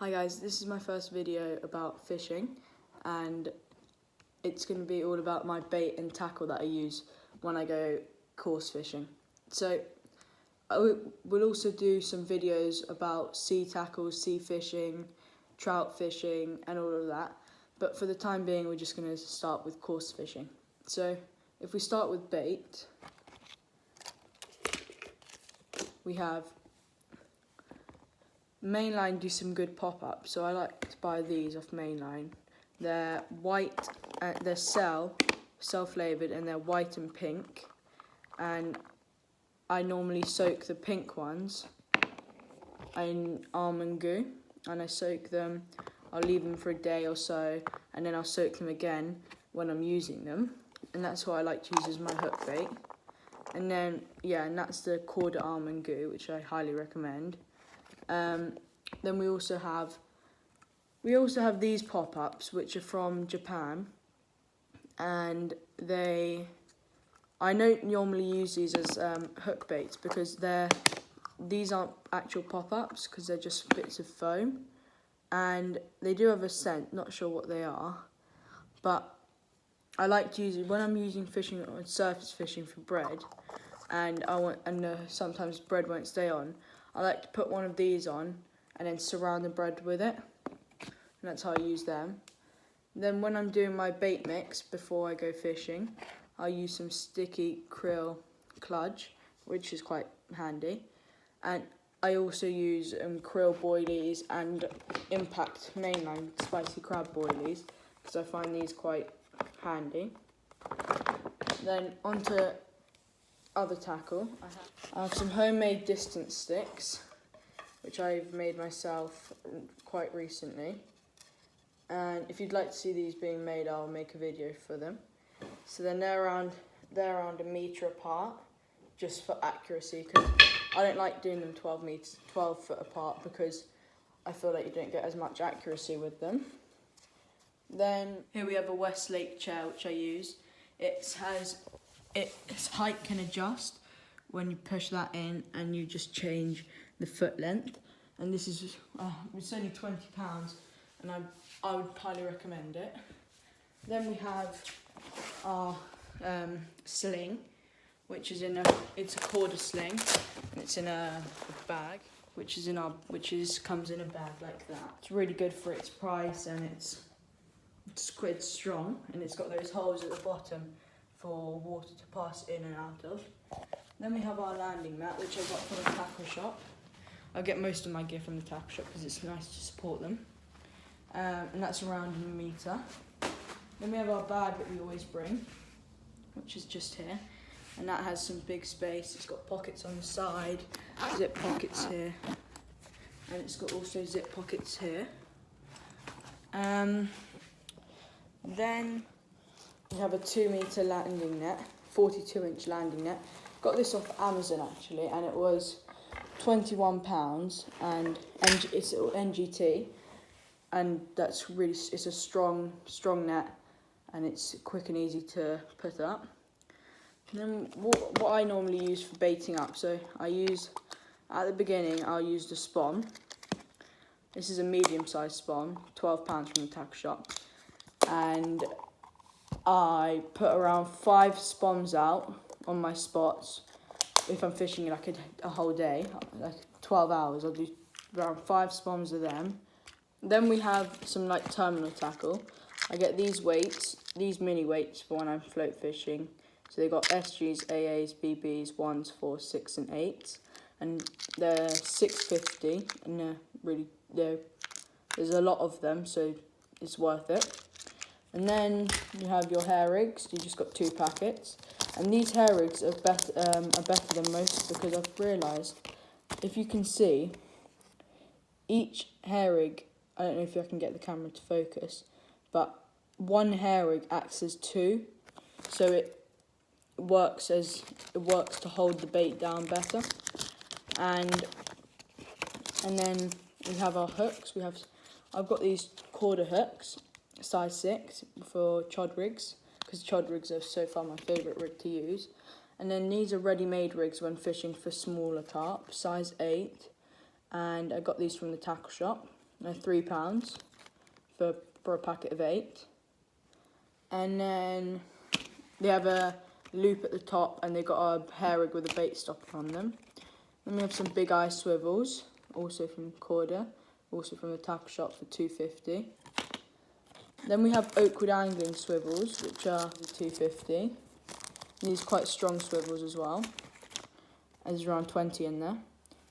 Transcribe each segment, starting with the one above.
Hi guys, this is my first video about fishing, and it's going to be all about my bait and tackle that I use when I go coarse fishing. So I will also do some videos about sea tackles, sea fishing, trout fishing and all of that, but for the time being we're just going to start with coarse fishing. So if we start with bait, we have Mainline do some good pop-ups, so I like to buy these off Mainline. They're white, they're self-flavoured, and they're white and pink. And I normally soak the pink ones in almond goo, and I soak them. I'll leave them for a day or so, and then I'll soak them again when I'm using them. And that's what I like to use as my hook bait. And then, yeah, and that's the Korda almond goo, which I highly recommend. Then we also have these pop-ups, which are from Japan, and I don't normally use these as hook baits because these aren't actual pop-ups because they're just bits of foam, and they do have a scent. Not sure what they are, but I like to use it when I'm using fishing or surface fishing for bread, and sometimes bread won't stay on. I like to put one of these on and then surround the bread with it, and that's how I use them. Then when I'm doing my bait mix before I go fishing, I'll use some sticky krill kludge, which is quite handy, and I also use krill boilies and Impact Mainline spicy crab boilies because I find these quite handy. Then onto other tackle. I have some homemade distance sticks, which I've made myself quite recently. And if you'd like to see these being made, I'll make a video for them. So then they're around a metre apart, just for accuracy, because I don't like doing them 12 foot apart because I feel like you don't get as much accuracy with them. Then here we have a Westlake chair which I use. Its height can adjust when you push that in, and you just change the foot length. And this is it's only £20, and I would highly recommend it. Then we have our sling, which is it's a Korda sling, and it's in a bag, comes in a bag like that. It's really good for its price, and it's strong, and it's got those holes at the bottom for water to pass in and out of. Then we have our landing mat, which I got from the tackle shop. I get most of my gear from the tackle shop because it's nice to support them. And that's around a metre. Then we have our bag that we always bring, which is just here. And that has some big space. It's got pockets on the side, zip pockets here. And it's got also zip pockets here. Then we have a 2 metre landing net, 42-inch landing net. Got this off Amazon actually, and it was £21, and it's NGT, and it's a strong net, and it's quick and easy to put up. And then what I normally use for baiting up, so at the beginning I'll use the Spon. This is a medium-sized Spon, £12 from the tackle shop, and I put around 5 Spons out on my spots. If I'm fishing like a whole day, like 12 hours, I'll do around 5 Spons of them. Then we have some like terminal tackle. I get these weights, these mini weights for when I'm float fishing. So they've got SGs, AAs, BBs, 1s, 4s, 6 and 8s. And they're £6.50, and there's a lot of them, so it's worth it. And then you have your hair rigs. You just got 2 packets. And these hair rigs are better than most because I've realised, if you can see, each hair rig, I don't know if I can get the camera to focus, but one hair rig acts as 2, so it works to hold the bait down better. And then we have our hooks. I've got these Korda hooks, size 6 for chod rigs, because chod rigs are so far my favourite rig to use. And then these are ready-made rigs when fishing for smaller carp, size 8, and I got these from the tackle shop. They're £3 for a packet of 8. And then they have a loop at the top, and they've got a hair rig with a bait stopper on them. Then we have some big eye swivels, also from Corda, also from the tackle shop for £2.50. Then we have Oakwood angling swivels, which are £2.50. These are quite strong swivels as well. There's around 20 in there.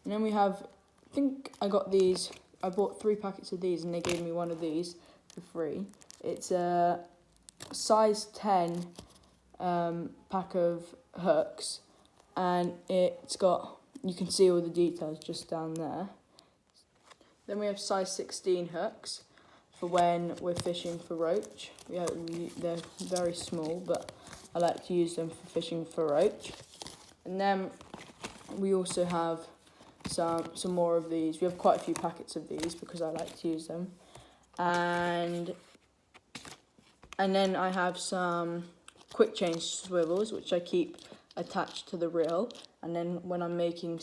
And then we have, I think I got these, I bought 3 packets of these and they gave me one of these for free. It's a size 10 pack of hooks, and it's got, you can see all the details just down there. Then we have size 16 hooks for when we're fishing for roach. They're very small, but I like to use them for fishing for roach. And then we also have some more of these. We have quite a few packets of these because I like to use them. And then I have some quick change swivels, which I keep attached to the reel. And then when I'm using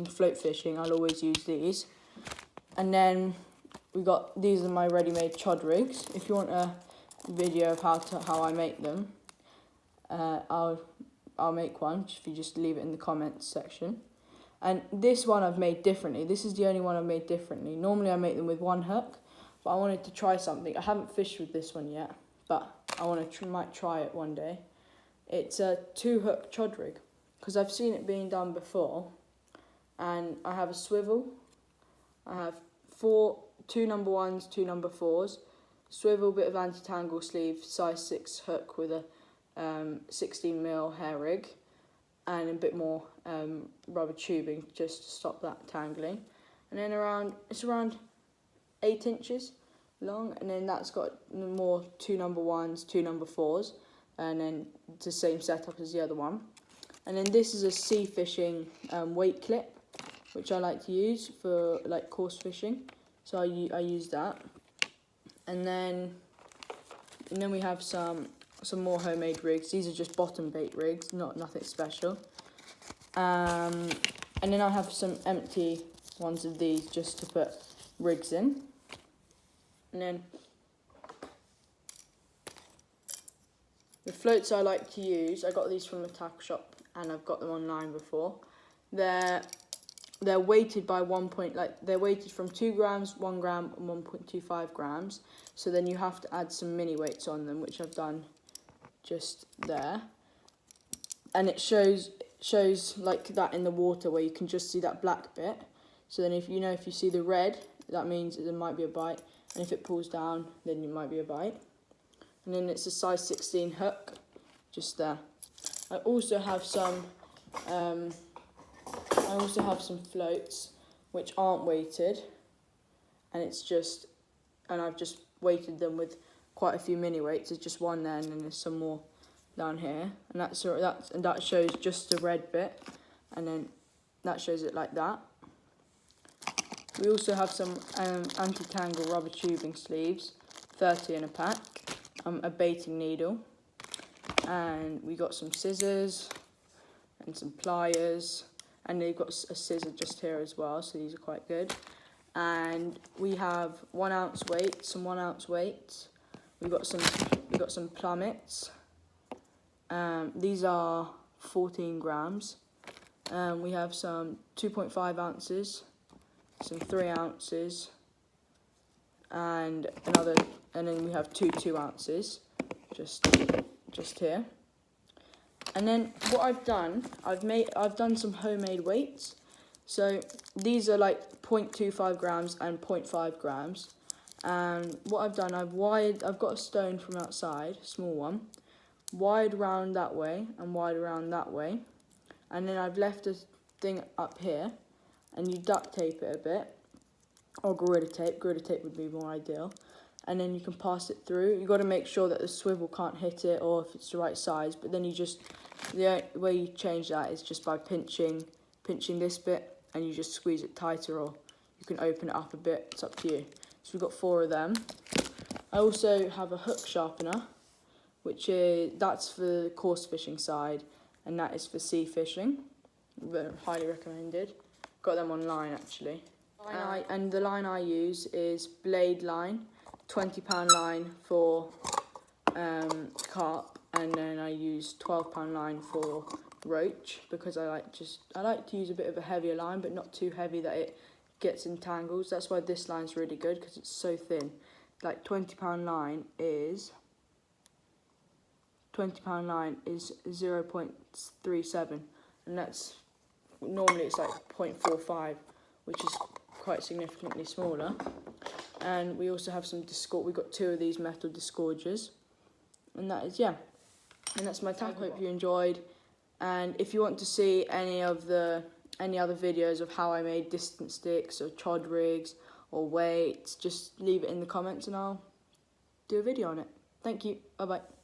float fishing, I'll always use these. And then these are my ready-made chod rigs. If you want a video of how I make them, I'll make one if you just leave it in the comments section. And this one I've made differently. This is the only one I've made differently. Normally I make them with 1 hook, but I wanted to try something. I haven't fished with this one yet, but I might try it one day. It's a 2-hook chod rig, because I've seen it being done before. And I have a swivel. I have 2 number 1s, 2 number 4s, swivel, bit of anti-tangle sleeve, size 6 hook with a 16mm hair rig, and a bit more rubber tubing just to stop that tangling. And then it's around 8 inches long, and then that's got more 2 number 1s, 2 number 4s, and then it's the same setup as the other one. And then this is a sea fishing weight clip, which I like to use for like coarse fishing, so I use that. And then we have some more homemade rigs. These are just bottom bait rigs, nothing special. And then I have some empty ones of these just to put rigs in. And then the floats I like to use, I got these from the tackle shop and I've got them online before. They're weighted by they're weighted from 2 grams, 1 gram, and 1.25 grams. So then you have to add some mini weights on them, which I've done just there. And it shows like that in the water, where you can just see that black bit. So then if you see the red, that means there might be a bite. And if it pulls down, then it might be a bite. And then it's a size 16 hook, just there. I also have some floats which aren't weighted, and I've just weighted them with quite a few mini weights. There's just one there, and then there's some more down here, and that shows just the red bit, and then that shows it like that. We also have some anti-tangle rubber tubing sleeves, 30 in a pack, a baiting needle, and we got some scissors and some pliers, and they've got a scissor just here as well, so these are quite good. And we have 1 ounce weights, some 1 ounce weights. We got some plummets. These are 14 grams. We have some 2.5 ounces, some 3 ounces, and then we have 2 ounces, just here. And then what I've done, I've done some homemade weights. So these are like 0.25 grams and 0.5 grams. And what I've done, I've got a stone from outside, small one, wired round that way and wired around that way. And then I've left a thing up here, and you duct tape it a bit, or Gorilla tape would be more ideal. And then you can pass it through. You've got to make sure that the swivel can't hit it, or if it's the right size. But then the way you change that is just by pinching this bit, and you just squeeze it tighter, or you can open it up a bit. It's up to you. So we've got 4 of them. I also have a hook sharpener, that's for the coarse fishing side, and that is for sea fishing. Highly recommended. Got them online actually. And the line I use is blade line, £20 line for carp, and then I use £12 line for roach, because I like to use a bit of a heavier line, but not too heavy that it gets entangles. That's why this line's really good, because it's so thin. Like £20 line is 0.37, and that's normally it's like 0.45, which is quite significantly smaller. And we also have some we've got 2 of these metal disgorgers, and that is, and that's my tackle. Hope you enjoyed, and if you want to see any other videos of how I made distance sticks or chod rigs or weights, just leave it in the comments and I'll do a video on it. Thank you. Bye bye.